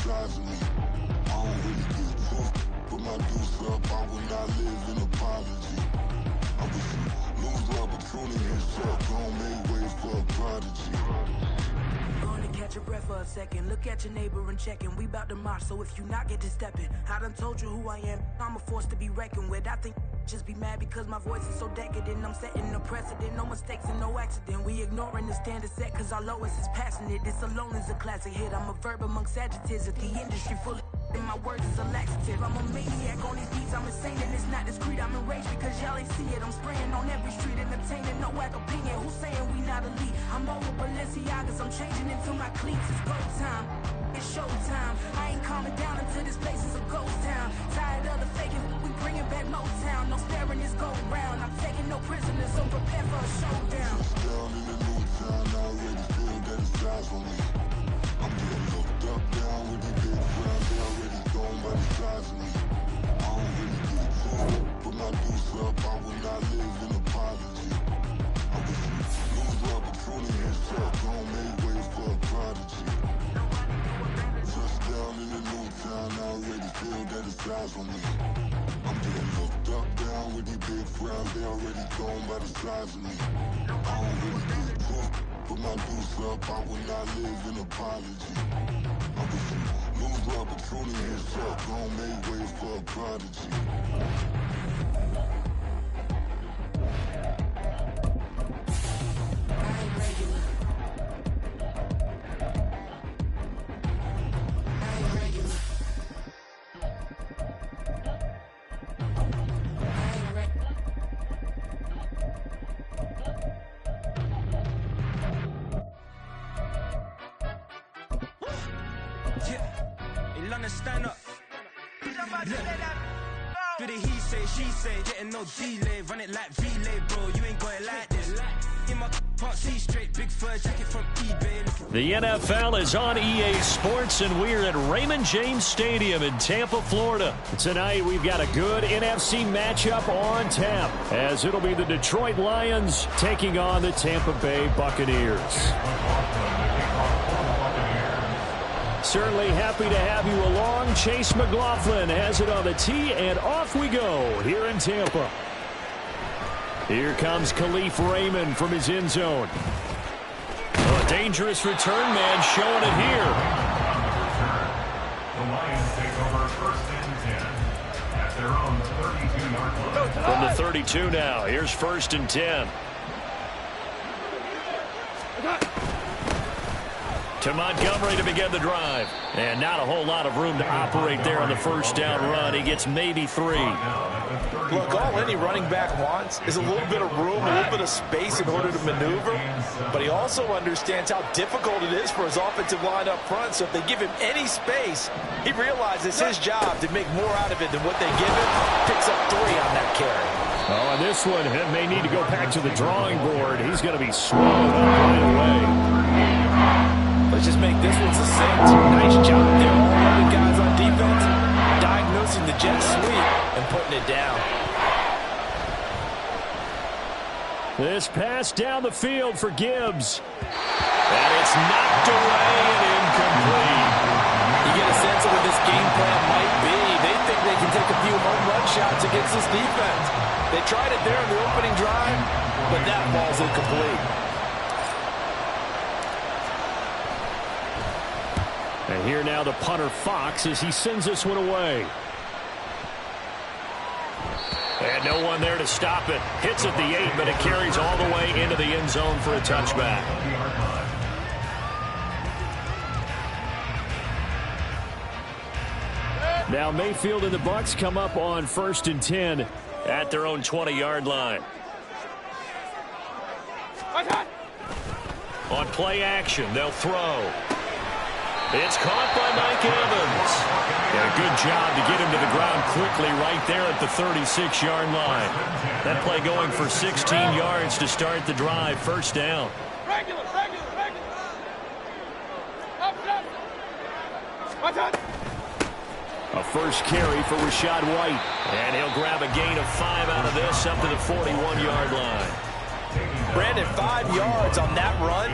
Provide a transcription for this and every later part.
size of me. I don't really give a fuck. Put my deuce up, I will not live in apology. I wish you lose love, but pruning himself. Gon' make way for a prodigy. Gonna catch your breath for a second. Look at your neighbor and checking. We bout to march, so if you not get to stepping. I done told you who I am. I'm a force to be reckoned with. I think just be mad because my voice is so decadent. I'm setting a precedent. No mistakes and no accident. We ignoring the standard set cause our lowest is passionate. This alone is a classic hit. I'm a verb amongst adjectives. If the industry full of and my words is a laxative. I'm a maniac on these beats. I'm insane and it's not discreet. I'm enraged because y'all ain't see it. I'm spraying on every street, entertaining no whack opinion. Who's saying we not elite? I'm over Balenciagas. I'm changing into my cleats. It's go time. It's showtime. I ain't calming down until this place is a ghost town. Tired of the faking. We bringing back Motown. No staring this go round. I'm taking no prisoners. So prepare for a showdown. Down in the new town. I already feel that it's eyes on me. I'm getting looked up down with the big friends. They already gone by the size of me. I don't really give a fuck. Put my deuce up, I will not live in apology. I wish you lose love, but pruning himself. Gon' make way for a prodigy. Touchdown in the new town, I already feel that it's eyes on me. I'm getting looked up down with the big friends. They already gone by the size of me. I don't really give a fuck. Put my deuce up, I will not live in apology. I wish you lose love, but pruning himself. Gon' make way for a prodigy. Stand up. Do the he say, she say, getting no delay, run it like relay, bro. You ain't got it like this. In my can't see straight, big fur jacket from eBay. The NFL is on EA Sports, and we're at Raymond James Stadium in Tampa, Florida. Tonight, we've got a good NFC matchup on tap, as it'll be the Detroit Lions taking on the Tampa Bay Buccaneers. Certainly happy to have you along. Chase McLaughlin has it on the tee, and off we go here in Tampa. Here comes Khalif Raymond from his end zone. A dangerous return man showing it here. The Lions take over first and 10 at their own 32-yard line. From the 32 now, here's first and 10. To Montgomery to begin the drive. And not a whole lot of room to operate there on the first down run. He gets maybe 3. Look, all any running back wants is a little bit of room, a little bit of space in order to maneuver. But he also understands how difficult it is for his offensive line up front. So if they give him any space, he realizes his job to make more out of it than what they give him. Picks up 3 on that carry. Oh, and this one may need to go back to the drawing board. He's going to be swallowed up right away. Let's just make this one succinct. Nice job there, all the guys on defense, diagnosing the jet sweep and putting it down. This pass down the field for Gibbs. And it's knocked away and incomplete. You get a sense of what this game plan might be. They think they can take a few home run shots against this defense. They tried it there in the opening drive, but that ball's incomplete. And here now the punter Fox as he sends this one away. And no one there to stop it. Hits at the 8, but it carries all the way into the end zone for a touchback. Now Mayfield and the Bucs come up on first and 10 at their own 20-yard line. On play action, they'll throw. It's caught by Mike Evans. And a good job to get him to the ground quickly right there at the 36-yard line. That play going for 16 yards to start the drive. First down. Regular. A first carry for Rachaad White. And he'll grab a gain of 5 out of this up to the 41-yard line. Brandon, 5 yards on that run.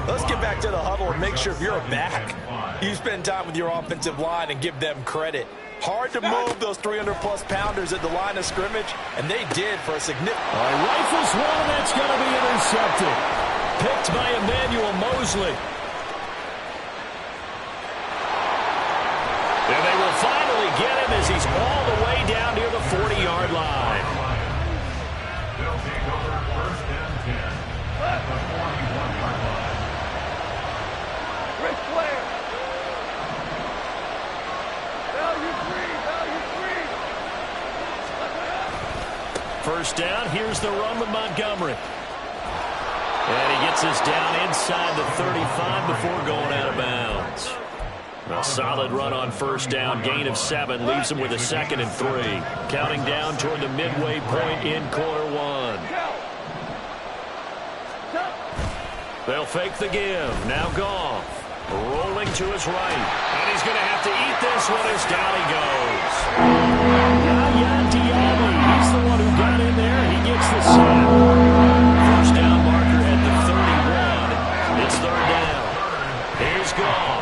Let's get back to the huddle and make sure if you're a back, you spend time with your offensive line and give them credit. Hard to move those 300-plus pounders at the line of scrimmage, and they did for a significant... All right, rifles one, that's going to be intercepted. Picked by Emmanuel Mosley. And they will finally get him as he's all the way down near the 40-yard line. They'll take over first and 10 at the 41-yard line. Ric Flair. Value free. First down, here's the run with Montgomery. And he gets us down inside the 35 before going out of bounds. A solid run on first down, gain of 7, leaves him with a 2nd and 3. Counting down toward the midway point in quarter 1. They'll fake the give. Now Goff. Rolling to his right. And he's going to have to eat this one as down he goes. Yaya Diaby. He's the one who got in there. He gets the sack. First down marker at the 31. It's 3rd down. Here's Goff.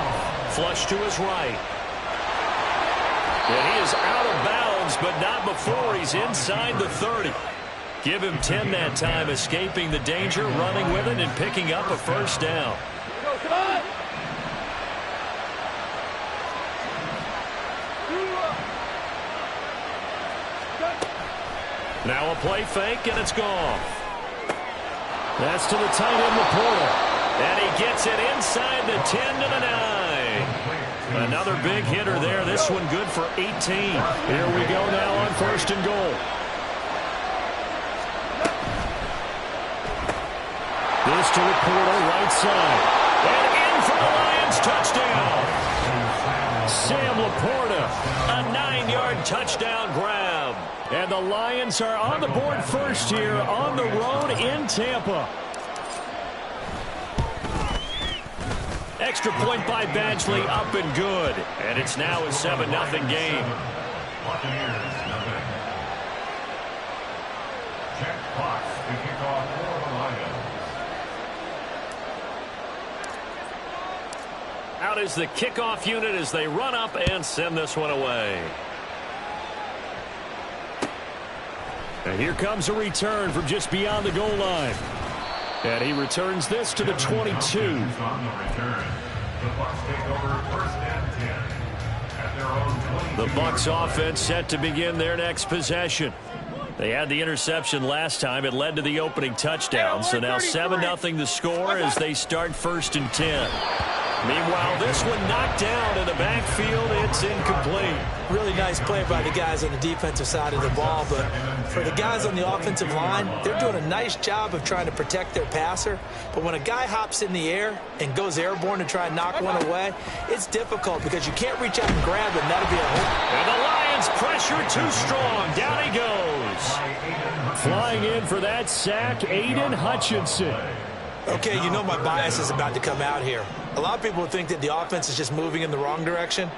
Flush to his right. And he is out of bounds, but not before he's inside the 30. Give him 10 that time, escaping the danger, running with it, and picking up a first down. Now a play fake, and it's gone. That's to the tight end, Laporta. And he gets it inside the 10 to the 9. Another big hitter there. This one good for 18. Here we go now on 1st and goal. This to Laporta, right side. And in for the Lions, touchdown. Sam Laporta, a 9-yard touchdown grab. And the Lions are on the board first here on the road in Tampa. Extra point by Badgley, up and good. And it's now a 7-0 game. Buccaneers, nothing. Check clocks to kick off for the Lions. Out is the kickoff unit as they run up and send this one away. And here comes a return from just beyond the goal line. And he returns this to the 22. On the return, the Bucs take over first and 10 at their own 22. The Bucs offense set to begin their next possession. They had the interception last time. It led to the opening touchdown. So now 7-0 the score as they start 1st and 10. Meanwhile, this one knocked down in the backfield. It's incomplete. Really nice play by the guys on the defensive side of the ball, but for the guys on the offensive line, they're doing a nice job of trying to protect their passer. But when a guy hops in the air and goes airborne to try and knock one away, it's difficult because you can't reach out and grab it, and that'll be a hole. And the Lions pressure too strong. Down he goes. Flying in for that sack, Aiden Hutchinson. Okay, you know my bias is about to come out here. A lot of people think that the offense is just moving in the wrong direction.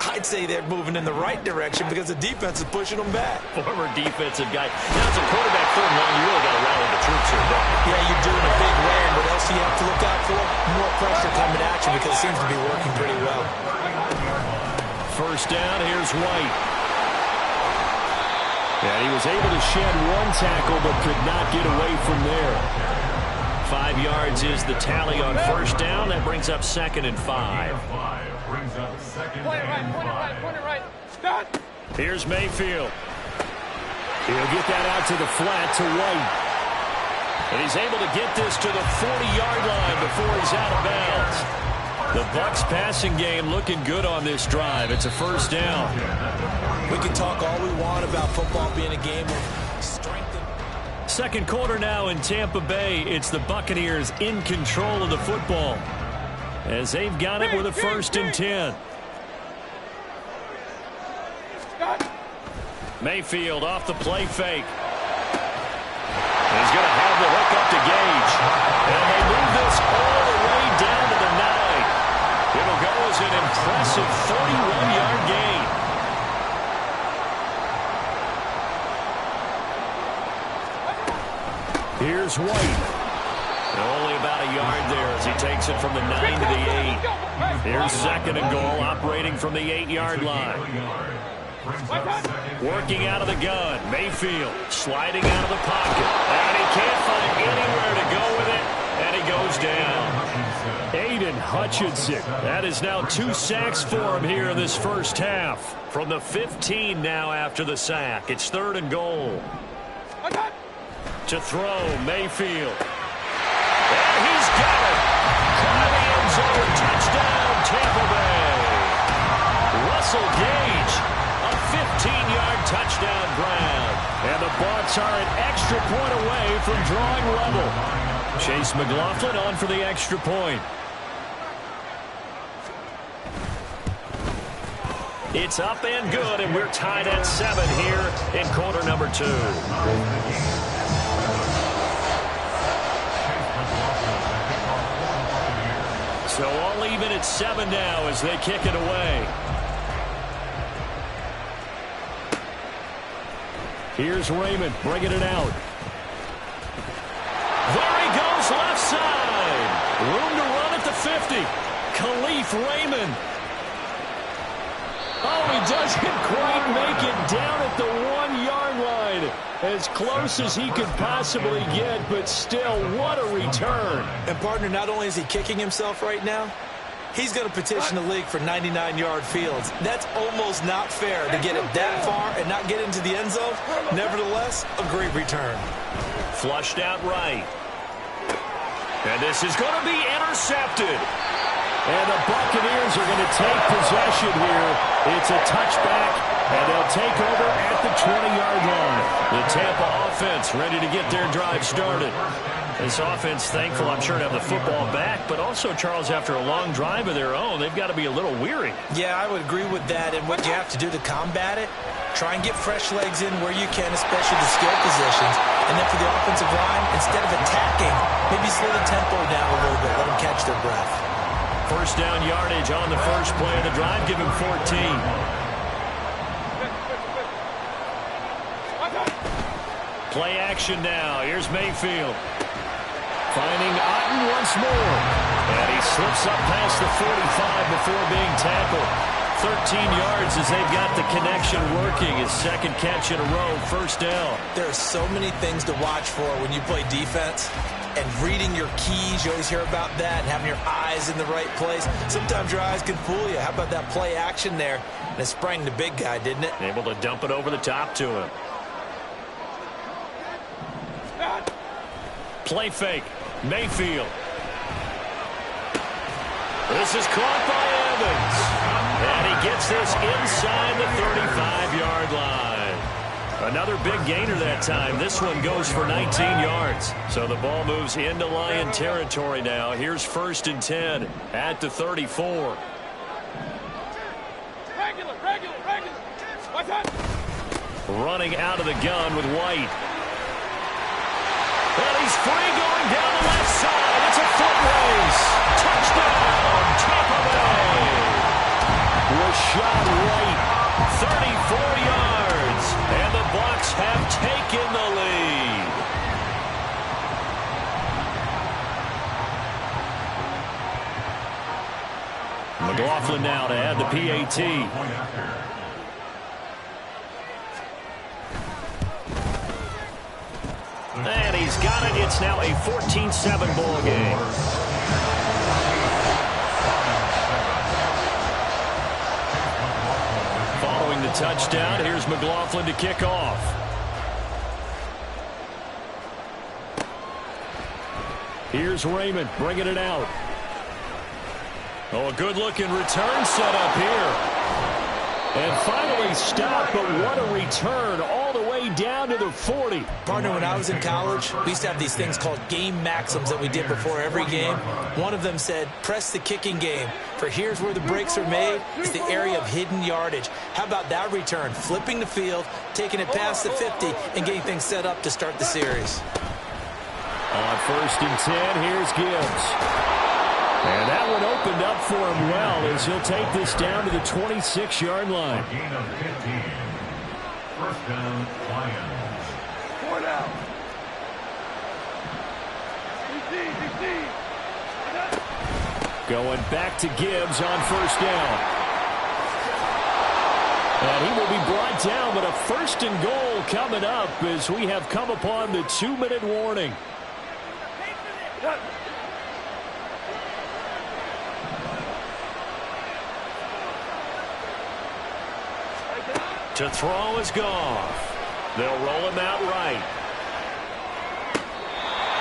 I'd say they're moving in the right direction because the defense is pushing them back. Former defensive guy. Now, as a quarterback 3rd and 1, you really got to rally the troops here, don't you? Yeah, you do in a big way. And what else do you have to look out for? More pressure coming at you because it seems to be working pretty well. First down, here's White. And he was able to shed one tackle but could not get away from there. 5 yards is the tally on first down. That brings up 2nd and 5. Brings up 2nd Point it right, and point it right, 5. point it right. Stop. Here's Mayfield. He'll get that out to the flat to White. And he's able to get this to the 40-yard line before he's out of bounds. The Bucs passing game looking good on this drive. It's a first down. We can talk all we want about football being a game of strength. Second quarter now in Tampa Bay. It's the Buccaneers in control of the football as they've got it with a 1st and 10. Mayfield off the play fake. He's going to have the hook up to Gage. And they move this all the way down to the 9. It'll go as an impressive 41-yard gain. Here's White. Only about a yard there as he takes it from the 9 to the 8. Here's second and goal, operating from the 8-yard line. Working out of the gun, Mayfield sliding out of the pocket. And he can't find anywhere to go with it, and he goes down. Aiden Hutchinson. That is now 2 sacks for him here in this first half. From the 15 now after the sack. It's third and goal. To throw, Mayfield. And he's got it. Caught in the end zone. Touchdown, Tampa Bay. Russell Gage, a 15-yard touchdown grab. And the Bucs are an extra point away from drawing level. Chase McLaughlin on for the extra point. It's up and good, and we're tied at 7 here in quarter number 2. So all even at 7 now as they kick it away. Here's Raymond bringing it out. There he goes, left side. Room to run at the 50. Khalif Raymond. Oh, he doesn't quite make it down at the 1-yard line. As close as he could possibly get, but still, what a return. And, partner, not only is he kicking himself right now, he's going to petition the league for 99-yard fields. That's almost not fair to get it that far and not get into the end zone. Nevertheless, a great return. Flushed out right. And this is going to be intercepted. And the Buccaneers are going to take possession here. It's a touchback, and they'll take over at the 20-yard line. The Tampa offense ready to get their drive started. This offense thankful, I'm sure, to have the football back, but also, Charles, after a long drive of their own, they've got to be a little weary. Yeah, I would agree with that. And what you have to do to combat it, try and get fresh legs in where you can, especially the skill positions. And then for the offensive line, instead of attacking, maybe slow the tempo down a little bit, let them catch their breath. First down yardage on the first play of the drive. Give him 14. Play action now. Here's Mayfield. Finding Otten once more. And he slips up past the 45 before being tackled. 13 yards as they've got the connection working. His second catch in a row. First down. There are so many things to watch for when you play defense. And reading your keys, you always hear about that, and having your eyes in the right place. Sometimes your eyes can fool you. How about that play action there? And it sprang the big guy, didn't it? Able to dump it over the top to him. Play fake. Mayfield. This is caught by Evans. And he gets this inside the 35-yard line. Another big gainer that time. This one goes for 19 yards. So the ball moves into Lion territory now. Here's first and 10 at the 34. Regular. What's that? Running out of the gun with White. And he's free going down the left side. It's a foot race. Touchdown, Tampa Bay. Rashad White, 34 yards. And the Bucs have taken the lead. McLaughlin now to add the PAT. And he's got it. It's now a 14-7 ball game. Following the touchdown, here's McLaughlin to kick off. Here's Raymond bringing it out. Oh, a good-looking return set up here. And finally stopped, but what a return all the way down to the 40. Partner, when I was in college, we used to have these things called game maxims that we did before every game. One of them said, press the kicking game, for here's where the breaks are made. It's the area of hidden yardage. How about that return? Flipping the field, taking it past the 50, and getting things set up to start the series. On first and 10, here's Gibbs. And that one opened up for him well as he'll take this down to the 26-yard line. Gain of 15. First down, Lions. 4 down. Going back to Gibbs on first down. And he will be brought down, but a first and goal coming up as we have come upon the 2-minute warning. To throw is Goff. They'll roll him out right.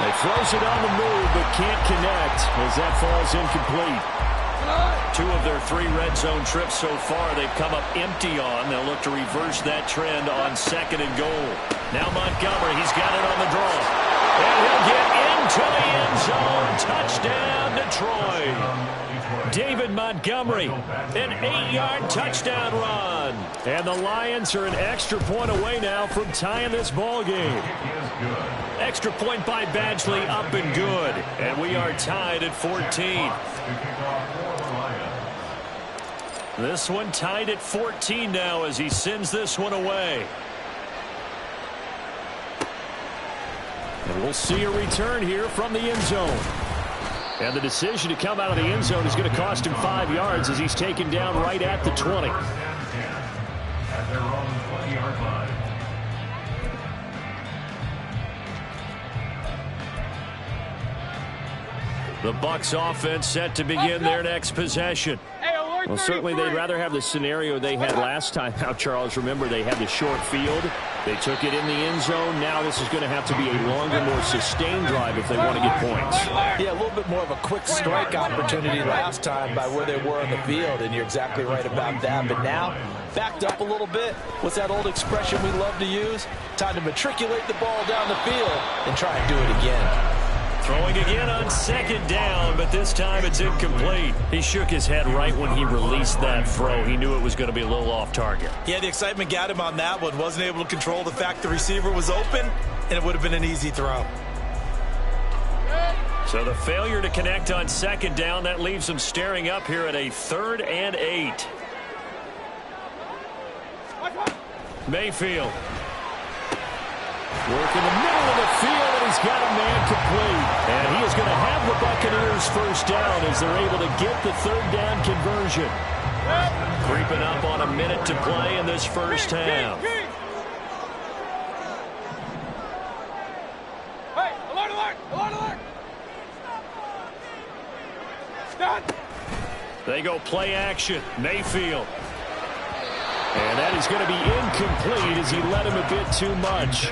He throws it on the move, but can't connect as that falls incomplete. 2 of their 3 red zone trips so far they've come up empty on. They'll look to reverse that trend on second and goal. Now Montgomery, he's got it on the draw. And he'll get into the end zone. Touchdown, Detroit. David Montgomery, an 8-yard touchdown run. And the Lions are an extra point away now from tying this ball game. Extra point by Badgley, up and good. And we are tied at 14. This one tied at 14 now as he sends this one away. And we'll see a return here from the end zone. And the decision to come out of the end zone is going to cost him 5 yards as he's taken down right at the 20. At their own 20-yard line. The Bucs offense set to begin their next possession. Well, certainly they'd rather have the scenario they had last time out, Charles. Remember, they had the short field. They took it in the end zone. Now this is going to have to be a longer, more sustained drive if they want to get points. Yeah, a little bit more of a quick strike opportunity last time by where they were on the field, and you're exactly right about that. But now, backed up a little bit. What's that old expression we love to use? Time to matriculate the ball down the field and try and do it again. Throwing again on second down, but this time it's incomplete. He shook his head right when he released that throw. He knew it was going to be a little off target. Yeah, the excitement got him on that one. Wasn't able to control the fact the receiver was open, and it would have been an easy throw. So the failure to connect on second down, that leaves him staring up here at a 3rd and 8. Mayfield. Work in the middle of the field, and he's got a man complete. And he is going to have the Buccaneers first down as they're able to get the 3rd down conversion. Creeping up on a minute to play in this first half. Hey, alert, alert, alert, alert. Stop. They go play action. Mayfield. And that is going to be incomplete as he led him a bit too much.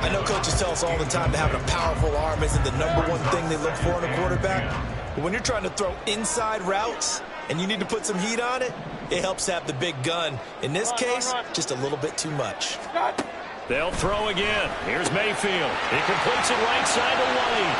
I know coaches tell us all the time that having a powerful arm isn't the #1 thing they look for in a quarterback. But when you're trying to throw inside routes and you need to put some heat on it, it helps have the big gun. In this case, just a little bit too much. They'll throw again. Here's Mayfield. He completes it right side to White.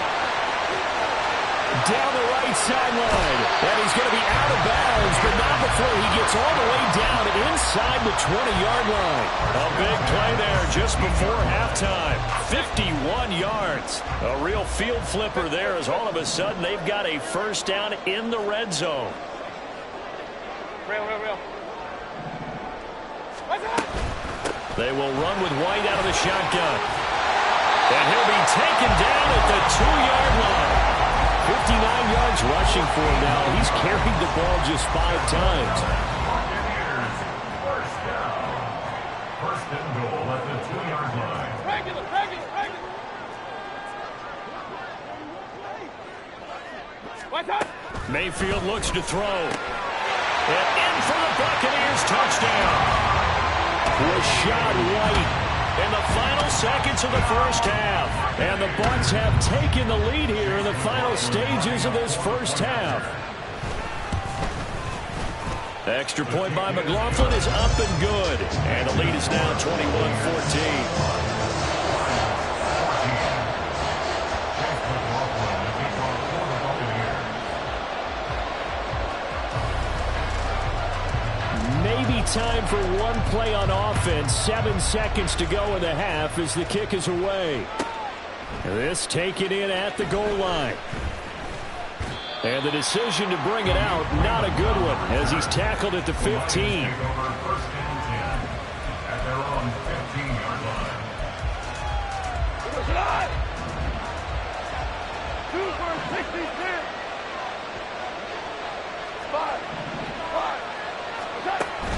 Down the right sideline. And he's going to be out of bounds, but not before he gets all the way down inside the 20-yard line. A big play there just before halftime. 51 yards. A real field flipper there as all of a sudden they've got a first down in the red zone. Real. They will run with White out of the shotgun. And he'll be taken down at the 2-yard line. 59 yards rushing for him now. He's carried the ball just 5 times. First down. First and goal at the 2-yard line. Regular. What's up? Mayfield looks to throw. And in for the Buccaneers touchdown. Rashad White in the final seconds of the first half. And the Bucs have taken the lead here in the final stages of this first half. Extra point by McLaughlin is up and good. And the lead is now 21-14. Time for one play on offense. 7 seconds to go in the half as the kick is away. This taken in at the goal line. And the decision to bring it out, not a good one, as he's tackled at the 15. First and 10 at their own 15-yard line.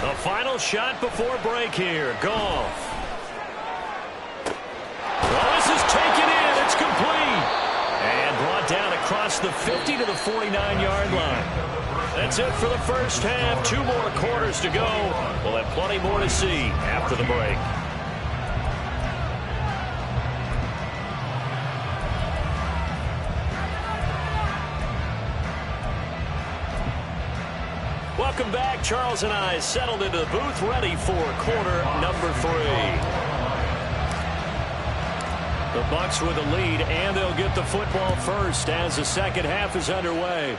The final shot before break here. Goff. Well, this is taken in. It's complete. And brought down across the 50 to the 49-yard line. That's it for the first half. 2 more quarters to go. We'll have plenty more to see after the break. Welcome back. Charles and I settled into the booth, ready for quarter number 3. The Bucs with a lead, and they'll get the football first as the second half is underway.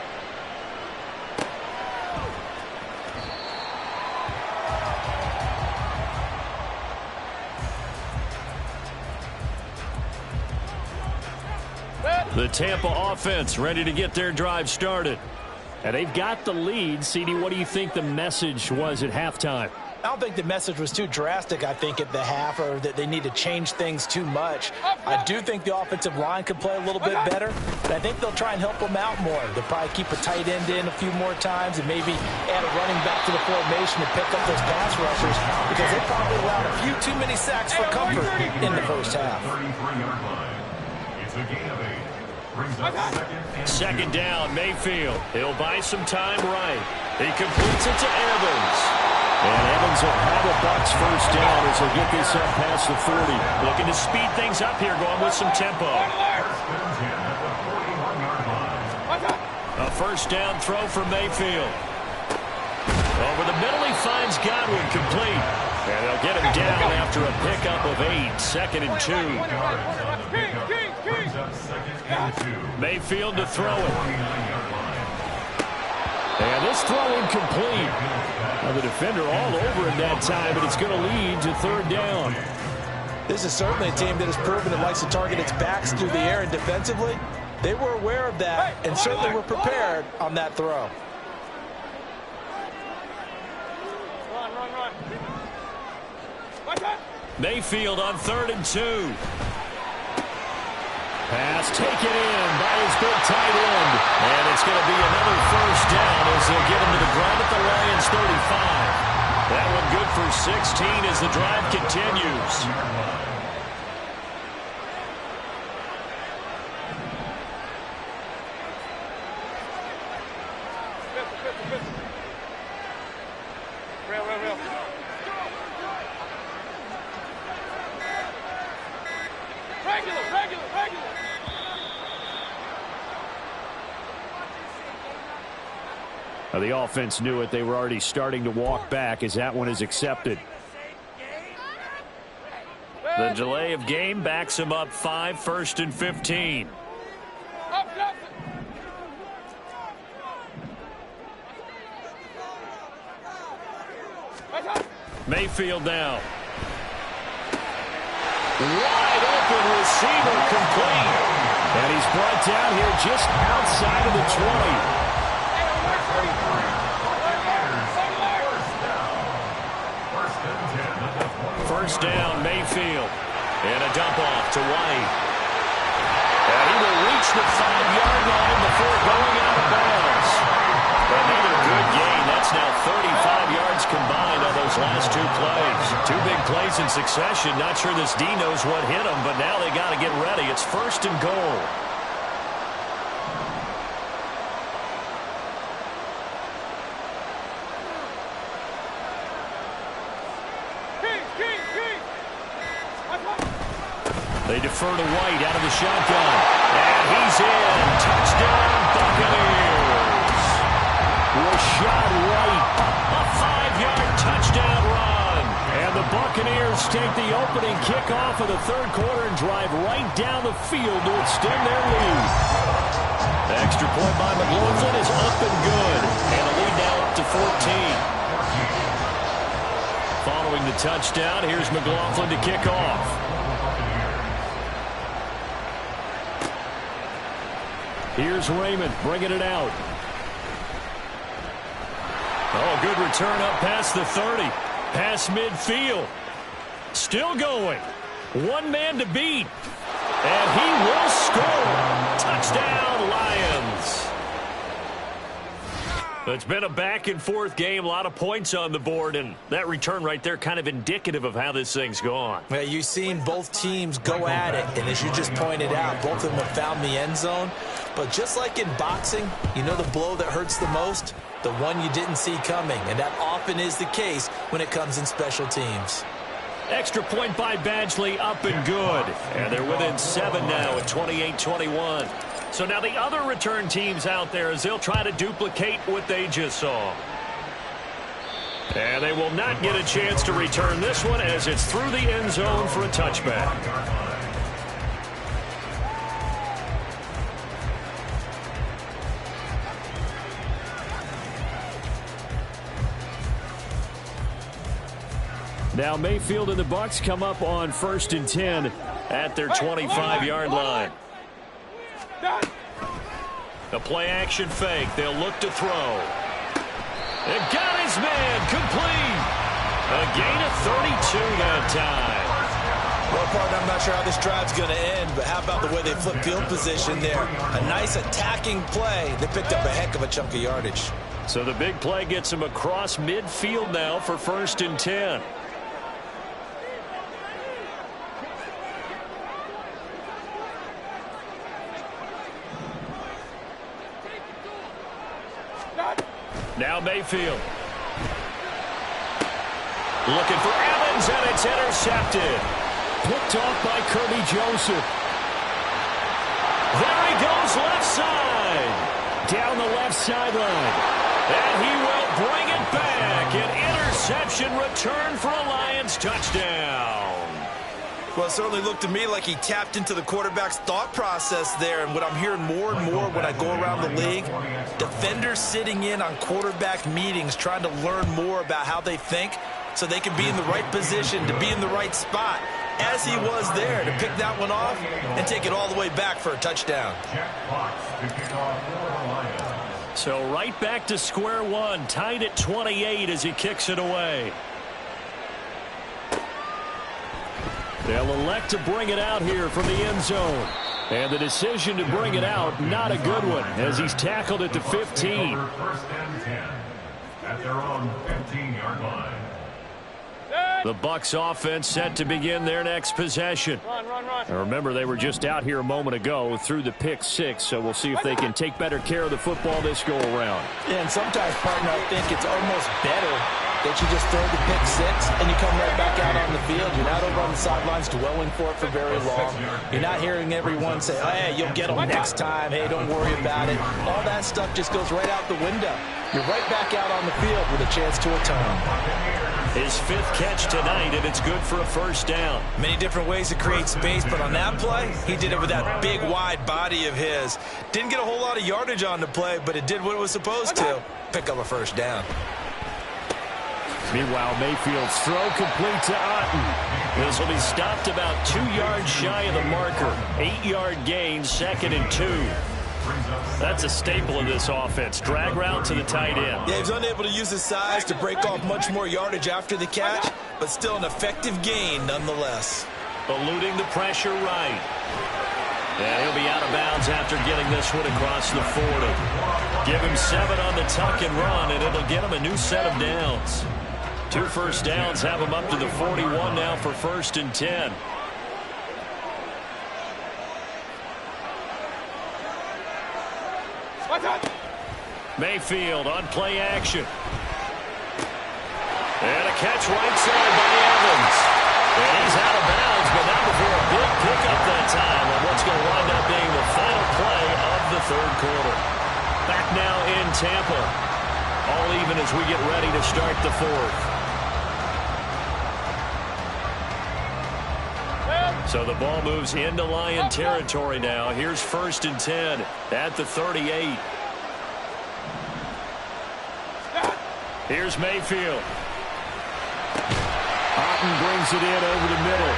The Tampa offense ready to get their drive started. And they've got the lead. CD, what do you think the message was at halftime? I don't think the message was too drastic, I think, at the half, or that they need to change things too much. I do think the offensive line could play a little bit better, but I think they'll try and help them out more. They'll probably keep a tight end in a few more times and maybe add a running back to the formation to pick up those pass rushers, because they probably allowed a few too many sacks for comfort in the first half. It's a gain of 8. Brings up Second down, Mayfield. He'll buy some time right. He completes it to Evans. And Evans will have a Bucs first down as he'll get this up past the 40. Looking to speed things up here, going with some tempo. A first down throw for Mayfield. Over the middle, he finds Godwin, complete. And they'll get him down after a pickup of 8. 2nd and 2. Mayfield to throw it. And this throw incomplete. Now the defender all over him that time, but it's going to lead to 3rd down. This is certainly a team that has proven it likes to target its backs through the air, and defensively, they were aware of that and certainly were prepared on that throw. Mayfield on 3rd and 2. Pass taken in by his big tight end. And it's going to be another first down as they'll get him to the ground at the Lions 35. That one good for 16 as the drive continues. The offense knew it. They were already starting to walk back as that one is accepted. The delay of game backs him up 5, 1st and 15. Mayfield now. Wide open receiver, complete. And he's brought down here just outside of the 20. First down, Mayfield. And a dump off to White. And he will reach the 5-yard line before going out of bounds. Another good gain. That's now 35 yards combined on those last 2 plays. 2 big plays in succession. Not sure this D knows what hit him, but now they got to get ready. It's 1st and goal. They defer to White out of the shotgun. And he's in. Touchdown, Buccaneers. Rashad White, a 5-yard touchdown run. And the Buccaneers take the opening kickoff of the 3rd quarter and drive right down the field to extend their lead. The extra point by McLaughlin is up and good. And the lead now up to 14. Following the touchdown, here's McLaughlin to kick off. Here's Raymond bringing it out. Oh, good return up past the 30. Past midfield. Still going. 1 man to beat. And he will score. Touchdown, Lions. It's been a back-and-forth game, a lot of points on the board, and that return right there kind of indicative of how this thing's gone. Well, you've seen both teams go at it, and as you just pointed out, both of them have found the end zone. But just like in boxing, you know the blow that hurts the most? The one you didn't see coming, and that often is the case when it comes in special teams. Extra point by Badgley, up and good. And they're within 7 now at 28-21. So now the other return teams out there as they'll try to duplicate what they just saw. And they will not get a chance to return this one as it's through the end zone for a touchback. Now Mayfield and the Bucs come up on 1st and 10 at their 25-yard line. A play-action fake. They'll look to throw. And got his man complete. A gain of 32 that time. Well, partner, I'm not sure how this drive's going to end, but how about the way they flip field position there? A nice attacking play. They picked up a heck of a chunk of yardage. So the big play gets them across midfield now for 1st and 10. Now Mayfield. Looking for Evans, and it's intercepted. Picked off by Kirby Joseph. There he goes left side. Down the left sideline. And he will bring it back. An interception return for a Lions touchdown. Well, it certainly looked to me like he tapped into the quarterback's thought process there. And what I'm hearing more and more when I go around the league, defenders sitting in on quarterback meetings trying to learn more about how they think so they can be in the right position to be in the right spot, as he was there to pick that one off and take it all the way back for a touchdown. So right back to square one, tied at 28 as he kicks it away. They'll elect to bring it out here from the end zone. And the decision to bring it out, not a good one, as he's tackled at the 15. First and 10 at their own 15-yard line. The Bucs offense set to begin their next possession. Run. Now remember, they were just out here a moment ago through the pick six, so we'll see if they can take better care of the football this go around. Yeah, and sometimes, partner, I think it's almost better that you just throw the pick six and you come right back out on the field. You're not over on the sidelines dwelling for it for very long. You're not hearing everyone say, oh, hey, you'll get them next time. Hey, don't worry about it. All that stuff just goes right out the window. You're right back out on the field with a chance to atone. His 5th catch tonight, and it's good for a first down. Many different ways to create space, but on that play, he did it with that big, wide body of his. Didn't get a whole lot of yardage on the play, but it did what it was supposed to. Pick up a first down. Meanwhile, Mayfield's throw complete to Otten. This will be stopped about 2 yards shy of the marker. 8-yard gain, 2nd and 2. That's a staple of this offense. Drag route to the tight end. Yeah, he's unable to use his size to break off much more yardage after the catch, but still an effective gain nonetheless. Eluding the pressure right. And he'll be out of bounds after getting this one across the 40. Give him 7 on the tuck and run, and it'll get him a new set of downs. 2 first downs have him up to the 41 now for 1st and 10. Mayfield on play action. And a catch right side by Evans. And he's out of bounds, but not before a big pickup that time on what's going to wind up being the final play of the 3rd quarter. Back now in Tampa. All even as we get ready to start the 4th. So the ball moves into Lion territory now. Here's 1st and 10 at the 38. Here's Mayfield. Otten brings it in over the middle.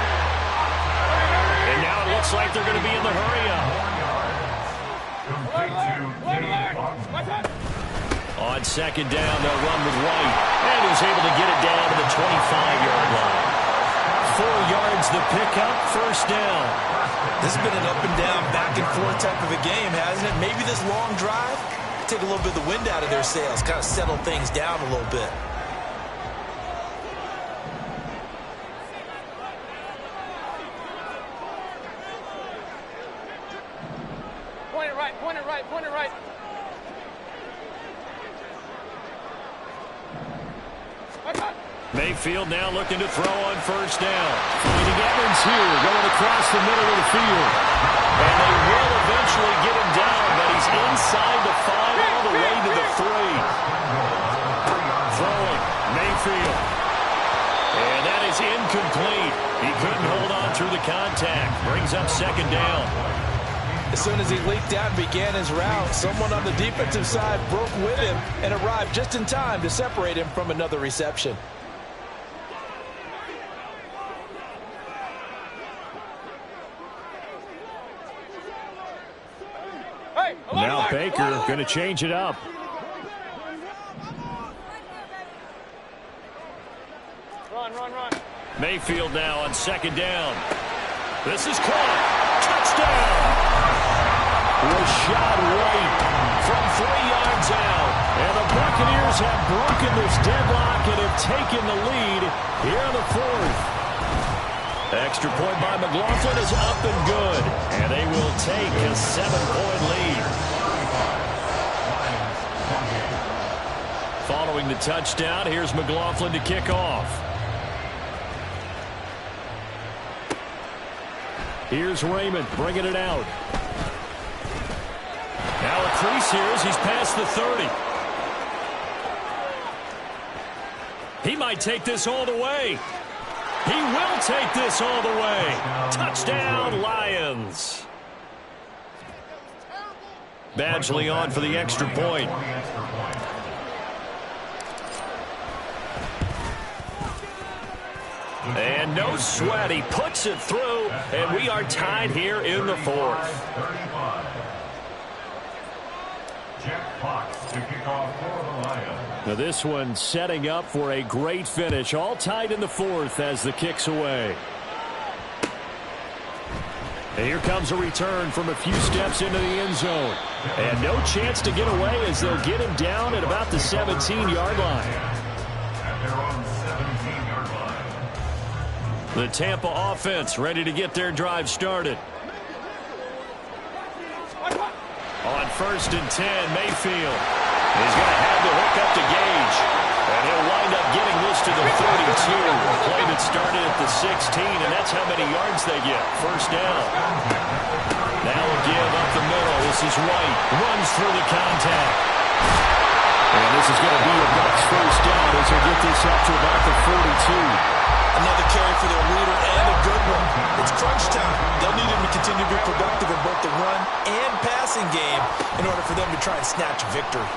And now it looks like they're going to be in the hurry-up. On 2nd down, they'll run with White. And he's able to get it down to the 25-yard line. 4 yards the pickup, 1st down. This has been an up-and-down, back-and-forth type of a game, hasn't it? Maybe this long drive take a little bit of the wind out of their sails, kind of settle things down a little bit. Point it right, point it right, point it right. Mayfield now looking to throw on first down. Finding Evans here, going across the middle of the field. And they will eventually get him down, but he's inside the 5 all the way to the 3. Throwing, Mayfield. And that is incomplete. He couldn't hold on through the contact. Brings up second down. As soon as he leaked out and began his route, someone on the defensive side broke with him and arrived just in time to separate him from another reception. Now Baker going to change it up. Run, run, run. Mayfield now on second down. This is caught. Touchdown! Rashad White from 3 yards out. And the Buccaneers have broken this deadlock and have taken the lead here in the 4th. Extra point by McLaughlin is up and good. And they will take a 7-point lead. Following the touchdown, here's McLaughlin to kick off. Here's Raymond bringing it out. Now a crease here as he's past the 30. He might take this all the way. He will take this all the way. Touchdown, Lions. Badgley on for the extra point. And no sweat. He puts it through, and we are tied here in the 4th. Jack Fox to kick off for the Lions. Now this one setting up for a great finish. All tied in the 4th as the kick's away. And here comes a return from a few steps into the end zone. And no chance to get away as they'll get him down at about the 17-yard line. At their own 17-yard line. The Tampa offense ready to get their drive started. On 1st and 10, Mayfield. He's going to have to hook up to Gage. And he'll wind up getting this to the 32. A play that started at the 16, and that's how many yards they get. First down. Now a give up the middle. This is White. Runs through the contact. And this is going to be a Bucs first down as they get this up to about the 42. Another carry for their leader and a good one. It's crunch time. They'll need him to continue to be productive in both the run and passing game in order for them to try and snatch a victory.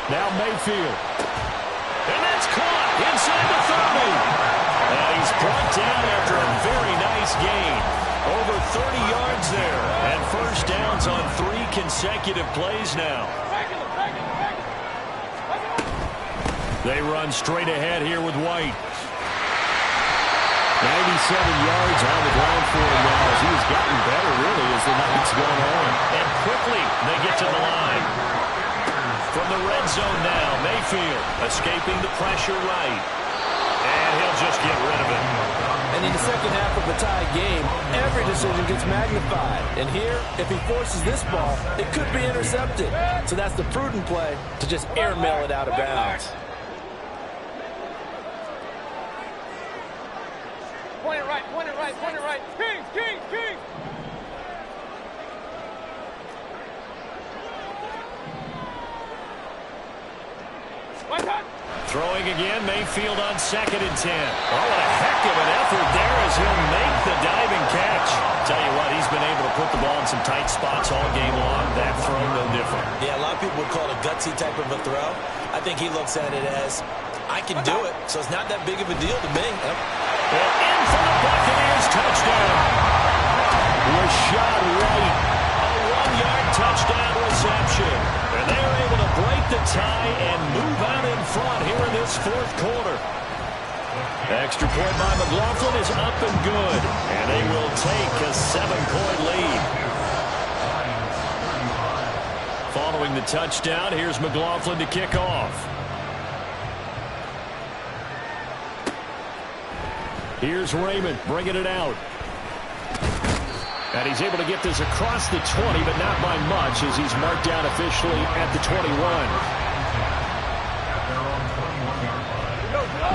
Now Mayfield. And that's caught inside the 30. And he's brought down after a very nice gain. Over 30 yards there. And first downs on 3 consecutive plays now. They run straight ahead here with White. 97 yards on the ground for him now as he's gotten better, really, as the night's gone on. And quickly they get to the line. From the red zone now, Mayfield escaping the pressure right. And he'll just get rid of it. And in the second half of a tied game, every decision gets magnified. And here, if he forces this ball, it could be intercepted. So that's the prudent play to just airmail it out of bounds. Point it right, point it right, point it right. King, king, king. Throwing again, Mayfield on 2nd and 10. Oh, what a heck of an effort there as he'll make the diving catch. Tell you what, he's been able to put the ball in some tight spots all game long. That throw, no different. Yeah, a lot of people would call it a gutsy type of a throw. I think he looks at it as, I can do it, so it's not that big of a deal to me. And in for the Buccaneers touchdown. Rashad White, a 1-yard touchdown reception. And they are able to break the tie and move out in front here in this 4th quarter. Extra point by McLaughlin is up and good. And they will take a 7-point lead. Following Following the touchdown, here's McLaughlin to kick off. Here's Raymond bringing it out. And he's able to get this across the 20, but not by much as he's marked down officially at the 21.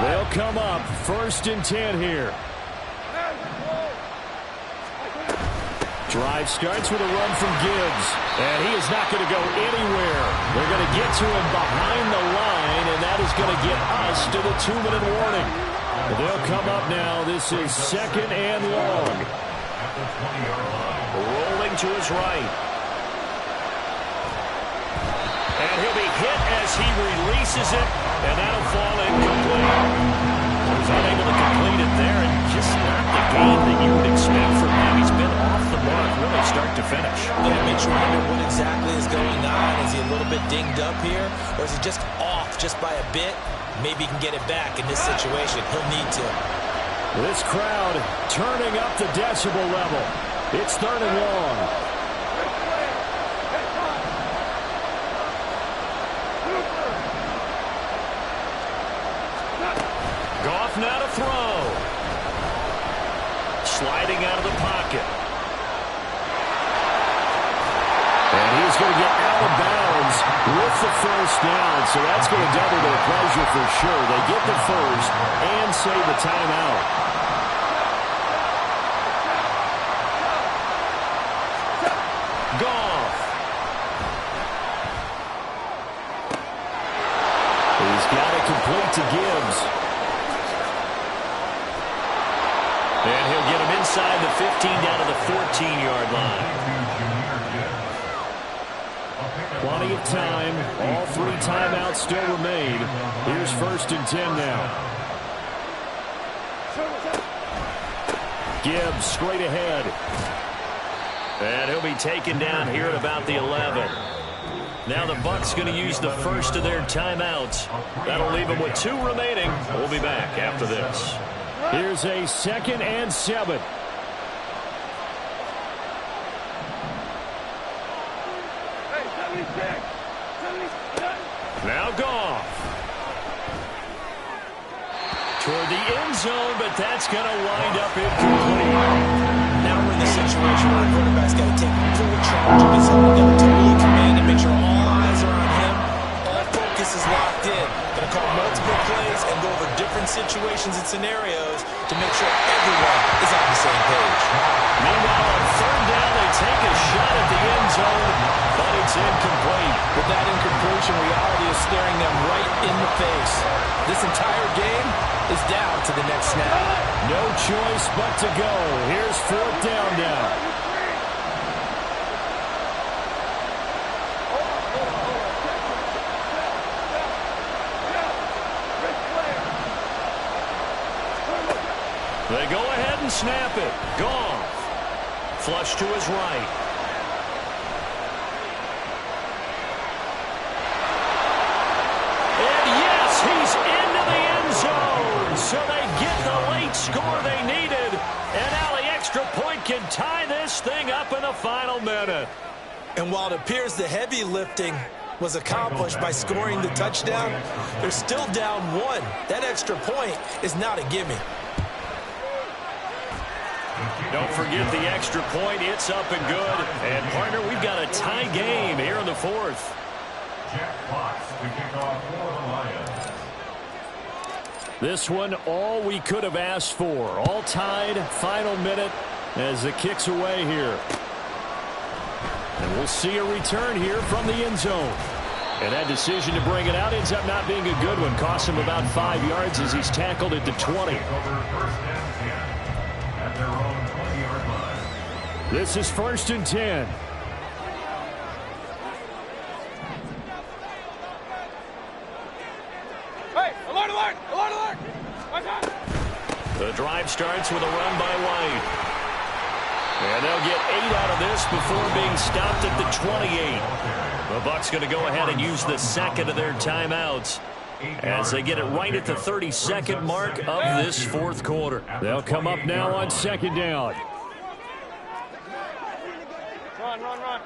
They'll come up 1st and 10 here. Drive starts with a run from Gibbs. And he is not going to go anywhere. They're going to get to him behind the line, and that is going to get us to the 2-minute warning. They'll come up now. This is 2nd and long. Rolling to his right. And he'll be hit as he releases it, and that'll fall incomplete. He's unable to complete it there, and just not the game that you would expect from him. He's been off the mark really start to finish. Yeah, it makes you wonder what exactly is going on. Is he a little bit dinged up here, or is he just off just by a bit? Maybe he can get it back in this situation. He'll need to. This crowd turning up the decibel level. It's 3rd and long. Goff now to throw. Sliding out of the pocket. And he's going to get out of bounds with the 1st down, so that's going to double their pleasure for sure. They get the 1st and save the timeout. Goff. He's got it complete to Gibbs. And he'll get him inside the 15 down to the 14-yard line. Plenty of time. All 3 timeouts still remain. Here's 1st and 10 now. Gibbs straight ahead. And he'll be taken down here at about the 11. Now the Bucs going to use the 1st of their timeouts. That'll leave them with 2 remaining. We'll be back after this. Here's a 2nd and 7. Now Goff. Toward the end zone, but that's going to wind up incomplete. Now we're in the situation where the quarterback's got to take full charge of his own ability to really command and make sure all eyes are on him. All focus is locked in. Going to call multiple plays and go over different situations and scenarios to make sure everyone is on the same page. Meanwhile, on 3rd down, they take a shot at the end zone, but it's incomplete. But that incompletion reality is staring them right in the face. This entire game is down to the next snap. No choice but to go. Here's 4th down now. They go ahead and snap it. Goff. Flush to his right. And yes, he's into the end zone. So they get the late score they needed. And now the extra point can tie this thing up in the final minute. And while it appears the heavy lifting was accomplished by scoring the touchdown, they're still down 1. That extra point is not a gimme. Don't forget the extra point. It's up and good. And, partner, we've got a tie game here in the 4th. Jack Fox to kick off for the Lions. This one, all we could have asked for. All tied, final minute as it kicks away here. And we'll see a return here from the end zone. And that decision to bring it out ends up not being a good one. Costs him about 5 yards as he's tackled at the 20. At their own 20-yard line. This is 1st and 10. Hey, alert, alert, alert, alert! The drive starts with a run by White. And they'll get 8 out of this before being stopped at the 28. The Bucs going to go ahead and use the 2nd of their timeouts as they get it right at the 32nd mark of this 4th quarter. They'll come up now on 2nd down. Run, run, run.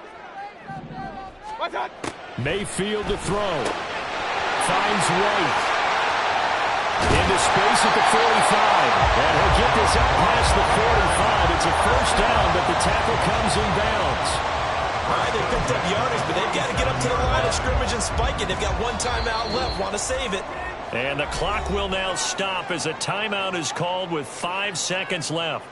Mayfield to throw. Finds White. Into space at the 45. And he'll get this up past the 45. It's a first down, but the tackle comes in bounds. All right, they picked up yardage, but they've got to get up to the line of scrimmage and spike it. They've got one timeout left. Want to save it. And the clock will now stop as a timeout is called with 5 seconds left.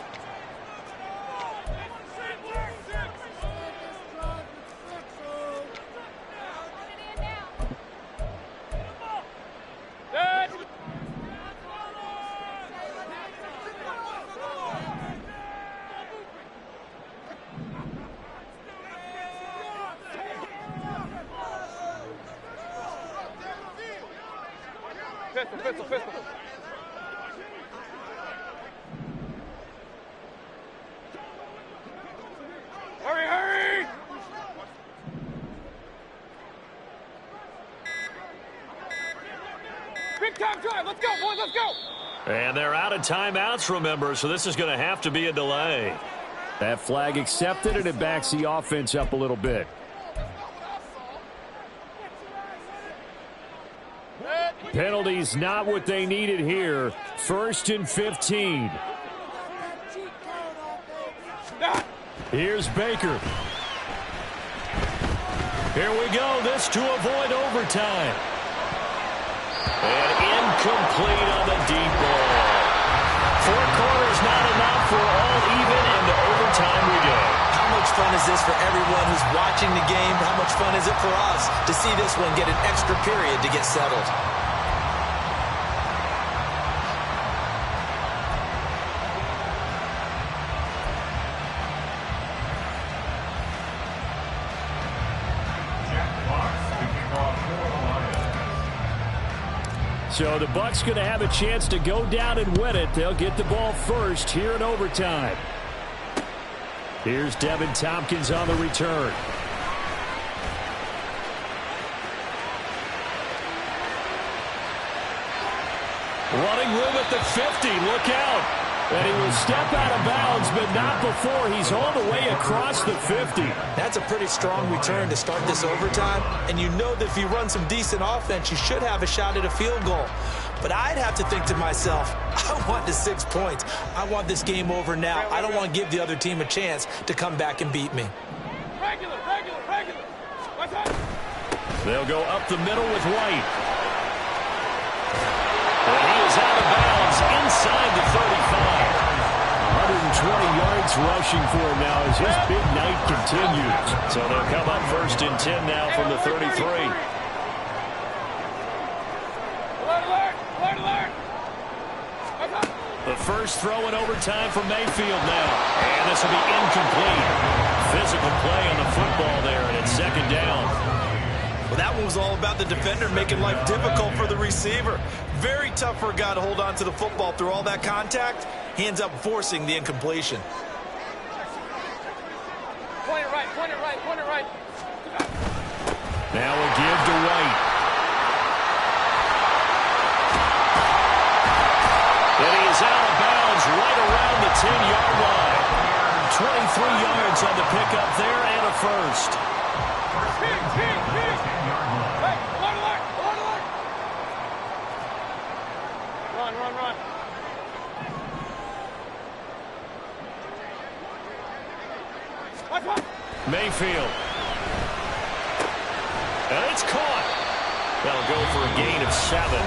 Pistol. Hurry! Big time drive. Let's go, boys. Let's go. And they're out of timeouts, remember, so this is going to have to be a delay. That flag accepted, and it backs the offense up a little bit. Penalties not what they needed here. 1st and 15. Here's Baker. Here we go. This to avoid overtime. And incomplete on the deep ball. 4 quarters not enough for all even, and to overtime we go. How much fun is this for everyone who's watching the game? How much fun is it for us to see this one get an extra period to get settled? So the Bucs going to have a chance to go down and win it. They'll get the ball first here in overtime. Here's Devin Tompkins on the return. Running room at the 50. Look out. And he will step out of bounds, but not before he's all the way across the 50. That's a pretty strong return to start this overtime. And you know that if you run some decent offense, you should have a shot at a field goal. But I'd have to think to myself, I want the 6 points. I want this game over now. I don't want to give the other team a chance to come back and beat me. Regular. What's up? They'll go up the middle with White. And he is out of bounds inside the 35. 120 yards rushing for him now as his big night continues. So they'll come up 1st and 10 now from the 33. Alert! The first throw in overtime for Mayfield now. And this will be incomplete. Physical play on the football there, and it's 2nd down. Well, that one was all about the defender making life difficult for the receiver. Very tough for a guy to hold on to the football through all that contact. Hands up forcing the incompletion. Point it right. Now a give to White. And he is out of bounds right around the 10-yard line. 23 yards on the pickup there and a first. Hey, alert! Run. Mayfield. And it's caught. That'll go for a gain of 7,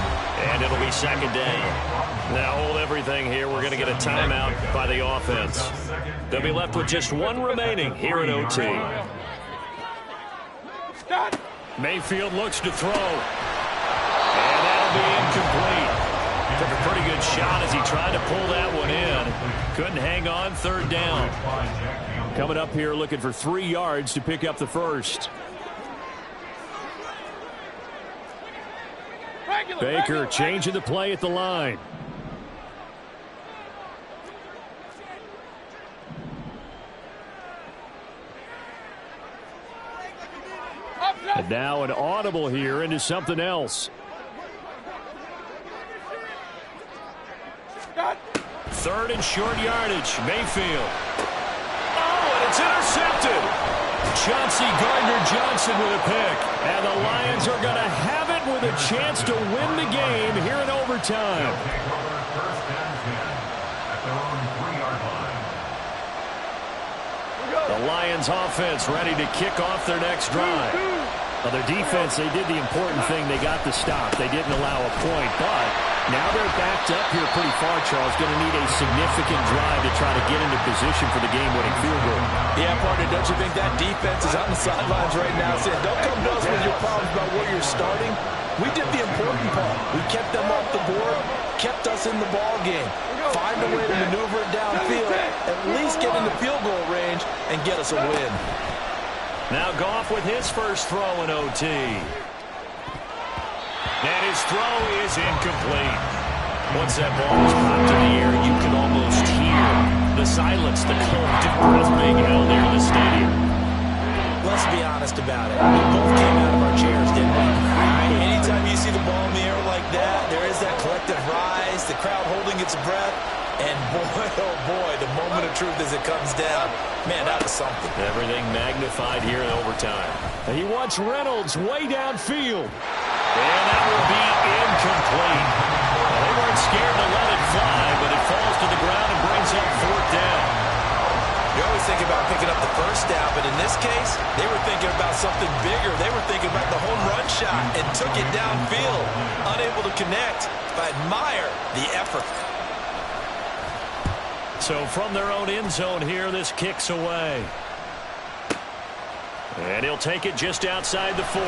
and it'll be 2nd down. Now hold everything here. We're going to get a timeout by the offense. They'll be left with just 1 remaining here in OT. Mayfield looks to throw. And that'll be incomplete. Took a pretty good shot as he tried to pull that one in. Couldn't hang on. 3rd down. Coming up here looking for 3 yards to pick up the first. Baker changing the play at the line. And now an audible here into something else. 3rd and short yardage. Mayfield. Oh, and it's intercepted. Chauncey Gardner-Johnson with a pick. And the Lions are going to have it with a chance to win the game here in overtime. First and 10 at their own 3-yard line. The Lions offense ready to kick off their next drive. Well, their defense, they did the important thing. They got the stop. They didn't allow a point, but now they're backed up here pretty far, Charles. Going to need a significant drive to try to get into position for the game-winning field goal. Yeah, partner, don't you think that defense is on the sidelines right now saying, don't come to us with your problems about where you're starting. We did the important part. We kept them off the board, kept us in the ball game. Find a way to maneuver it downfield, at least get into field goal range, and get us a win. Now Goff with his first throw in OT. And his throw is incomplete. Once that ball was popped in the air, you could almost hear the silence, the collective breath being held here in the stadium. Let's be honest about it. We both came out of our chairs, didn't we? Anytime you see the ball in the air like that, there is that collective rise, the crowd holding its breath. And boy, oh boy, the moment of truth as it comes down. Man, that was something. Everything magnified here in overtime. And he wants Reynolds way downfield. And that will be incomplete. Well, they weren't scared to let it fly, but it falls to the ground and brings up 4th down. You always think about picking up the first down, but in this case, they were thinking about something bigger. They were thinking about the home run shot and took it downfield. Unable to connect. I admire the effort. So from their own end zone here, this kicks away. And he'll take it just outside the 40.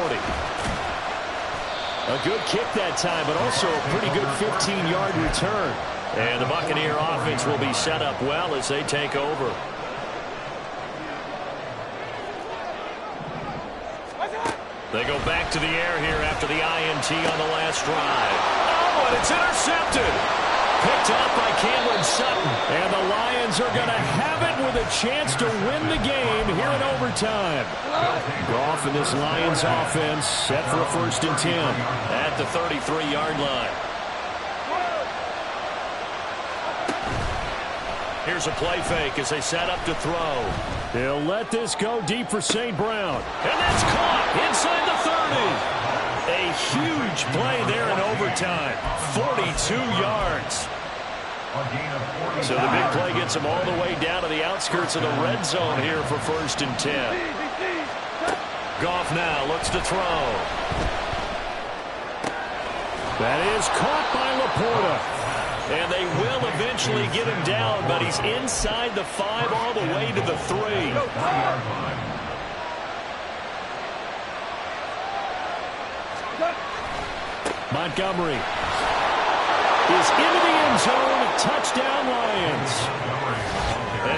A good kick that time, but also a pretty good 15-yard return. And the Buccaneer offense will be set up well as they take over. They go back to the air here after the INT on the last drive. Oh, and it's intercepted. Picked up by Cameron Sutton. And the Lions are going to have it with a chance to win the game here in overtime. Goff and this Lions offense set for a 1st and 10 at the 33-yard line. Here's a play fake as they set up to throw. They'll let this go deep for St. Brown. And that's caught inside the 30. A huge play there in overtime. 42 yards. So the big play gets them all the way down to the outskirts of the red zone here for 1st and 10. Goff now looks to throw. That is caught by Laporta. And they will eventually get him down, but he's inside the 5 all the way to the 3. Montgomery is into the end zone. Touchdown, Lions.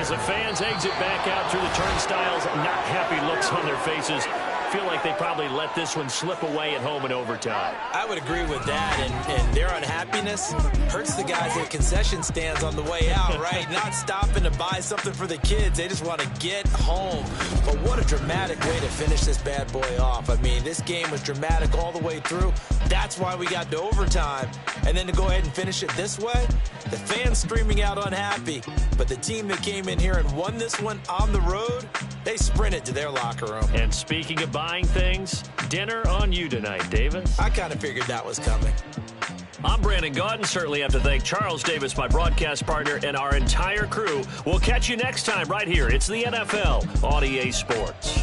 As the fans exit back out through the turnstiles, not happy looks on their faces. Feel like they probably let this one slip away at home in overtime. I would agree with that, and their unhappiness hurts the guys at concession stands on the way out, right? Not stopping to buy something for the kids. They just want to get home. But what a dramatic way to finish this bad boy off. I mean, this game was dramatic all the way through. That's why we got to overtime. And then to go ahead and finish it this way, the fans streaming out unhappy. But the team that came in here and won this one on the road, they sprinted to their locker room. And speaking of buying things, dinner on you tonight, Davis. I kind of figured that was coming. I'm Brandon Gaudin. Certainly have to thank Charles Davis, my broadcast partner, and our entire crew. We'll catch you next time right here. It's the NFL on EA Sports.